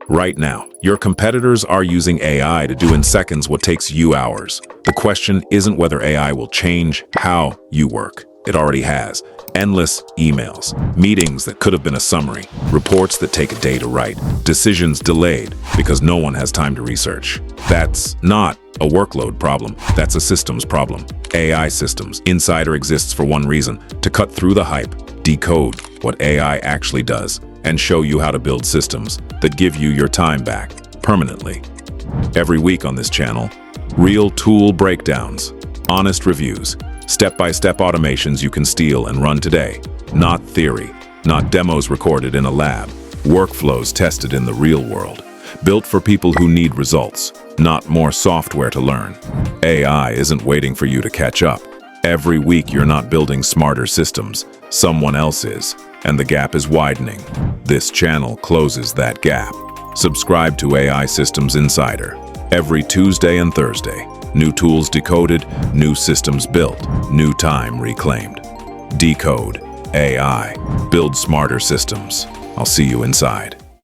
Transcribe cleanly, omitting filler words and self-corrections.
Right now, your competitors are using AI to do in seconds what takes you hours. The question isn't whether AI will change how you work. It already has. Endless emails, meetings that could have been a summary, reports that take a day to write, decisions delayed because no one has time to research. That's not a workload problem. That's a systems problem. AI systems. Insider exists for one reason: to cut through the hype, decode what AI actually does, and show you how to build systems that give you your time back permanently. Every week on this channel, real tool breakdowns, honest reviews, step-by-step automations you can steal and run today. Not theory, not demos recorded in a lab, workflows tested in the real world. Built for people who need results, not more software to learn. AI isn't waiting for you to catch up. Every week you're not building smarter systems, someone else is, and the gap is widening. This channel closes that gap. Subscribe to AI Systems Insider. Every Tuesday and Thursday, new tools decoded, new systems built, new time reclaimed. Decode AI. Build smarter systems. I'll see you inside.